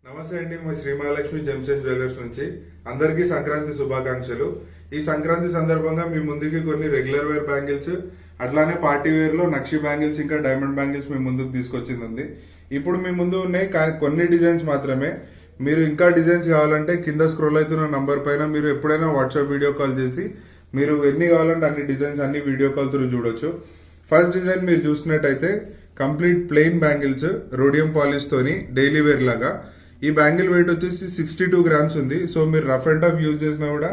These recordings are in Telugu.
నమస్తే అండి, మా Shri Mahalakshmi gems and jewellers నుంచి అందరికీ సంక్రాంతి శుభాకాంక్షలు. ఈ సంక్రాంతి సందర్భంగా మీ ముందుకి కొన్ని రెగ్యులర్ వేర్ బ్యాంగిల్స్, అట్లానే పార్టీ వేర్ లో నక్షి బ్యాంగిల్స్, ఇంకా డైమండ్ బ్యాంగిల్స్ మీ ముందుకు తీసుకొచ్చింది ఉంది. ఇప్పుడు మీ ముందు ఉన్నాయి కానీ కొన్ని డిజైన్స్ మాత్రమే. మీరు ఇంకా డిజైన్స్ కావాలంటే కింద స్క్రోల్ అవుతున్న నంబర్ పైన మీరు ఎప్పుడైనా వాట్సాప్ వీడియో కాల్ చేసి మీరు ఎన్ని కావాలంటే అన్ని డిజైన్స్ అన్ని వీడియో కాల్ త్రూ చూడొచ్చు. ఫస్ట్ డిజైన్ మీరు చూసినట్టయితే complete plain bangles rhodium polish తోని డైలీ వేర్ లాగా. ఈ బ్యాంగిల్ వెయిట్ వచ్చేసి 62 గ్రామ్స్ ఉంది. సో మీరు రఫ్ అండ్ టఫ్ యూజ్ చేసినా కూడా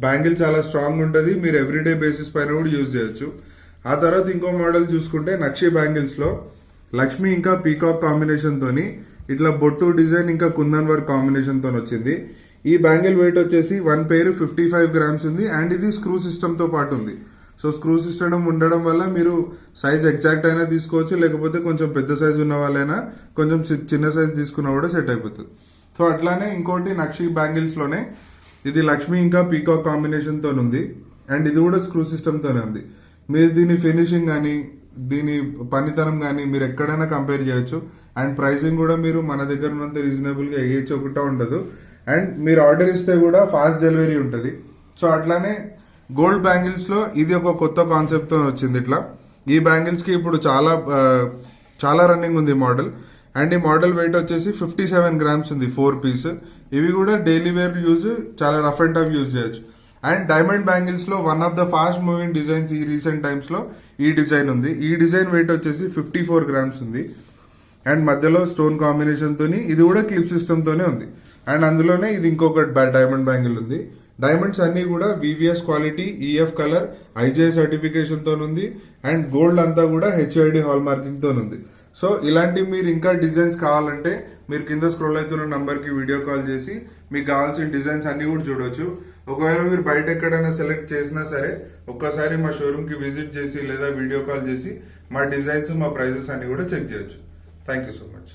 బ్యాంగిల్ చాలా స్ట్రాంగ్ ఉంటుంది. మీరు ఎవ్రీడే బేసిస్ పైన కూడా యూజ్ చేయొచ్చు. ఆ తర్వాత ఇంకో మోడల్ చూసుకుంటే నక్షి బ్యాంగిల్స్ లో లక్ష్మి ఇంకా పీకాక్ కాంబినేషన్ తోని ఇట్లా బొట్టు డిజైన్ ఇంకా కుందన్ వర్క్ కాంబినేషన్ తో వచ్చింది. ఈ బ్యాంగిల్ వెయిట్ వచ్చేసి 1 పేరు 55 గ్రామ్స్ ఉంది. అండ్ ఇది స్క్రూ సిస్టమ్ తో పాటు ఉంది. సో స్క్రూ సిస్టమ్ ఉండడం వల్ల మీరు సైజ్ ఎగ్జాక్ట్ అయినా తీసుకోవచ్చు, లేకపోతే కొంచెం పెద్ద సైజ్ ఉన్న వాళ్ళైనా కొంచెం చిన్న సైజ్ తీసుకున్నా కూడా సెట్ అయిపోతుంది. సో అట్లానే ఇంకోటి నక్షి బ్యాంగిల్స్ లోనే ఇది లక్ష్మి ఇంకా పీకాక్ కాంబినేషన్ తో ఉంది. అండ్ ఇది కూడా స్క్రూ సిస్టమ్ తోనే ఉంది. మీరు దీని ఫినిషింగ్ కానీ దీని పనితనం కానీ మీరు ఎక్కడైనా కంపేర్ చేయొచ్చు. అండ్ ప్రైసింగ్ కూడా మీరు మన దగ్గర ఉన్నంత రీజనబుల్ గా ఒకటా ఉండదు. అండ్ మీరు ఆర్డర్ ఇస్తే కూడా ఫాస్ట్ డెలివరీ ఉంటుంది. సో అట్లానే గోల్డ్ బ్యాంగిల్స్ లో ఇది ఒక కొత్త కాన్సెప్ట్ తో వచ్చింది. ఇట్లా ఈ బ్యాంగిల్స్ కి ఇప్పుడు చాలా రన్నింగ్ ఉంది మోడల్. అండ్ ఈ మోడల్ వెయిట్ వచ్చేసి 57 గ్రామ్స్ ఉంది 4 పీస్. ఇవి కూడా డైలీ వేర్ యూజ్, చాలా రఫ్ అండ్ టఫ్ యూజ్ చేయొచ్చు. అండ్ డైమండ్ బ్యాంగిల్స్ లో one of the fast moving designs ఈ రీసెంట్ టైమ్స్ లో ఈ డిజైన్ ఉంది. ఈ డిజైన్ వెయిట్ వచ్చేసి 54 గ్రామ్స్ ఉంది. అండ్ మధ్యలో స్టోన్ కాంబినేషన్ తోని ఇది కూడా క్లిప్ సిస్టమ్ తోనే ఉంది. అండ్ అందులోనే ఇది ఇంకొక డైమండ్ బ్యాంగిల్ ఉంది. డైమండ్స్ అన్ని కూడా VVS quality, EF colour, IGI certification తో ఉంది. అండ్ గోల్డ్ అంతా కూడా హెచ్ఐడి హాల్ మార్కింగ్ తో ఉంది. సో ఇలాంటి మీరు ఇంకా డిజైన్స్ కావాలంటే మీరు కింద స్క్రోల్ అవుతున్న నంబర్ కి వీడియో కాల్ చేసి మీకు కావాల్సిన డిజైన్స్ అన్ని కూడా చూడొచ్చు. ఒకవేళ మీరు బయట ఎక్కడైనా సెలెక్ట్ చేసినా సరే ఒక్కసారి మా షోరూమ్ కి విజిట్ చేసి లేదా వీడియో కాల్ చేసి మా డిజైన్స్, మా ప్రైజెస్ అన్ని కూడా చెక్ చేయొచ్చు. Thank you so much.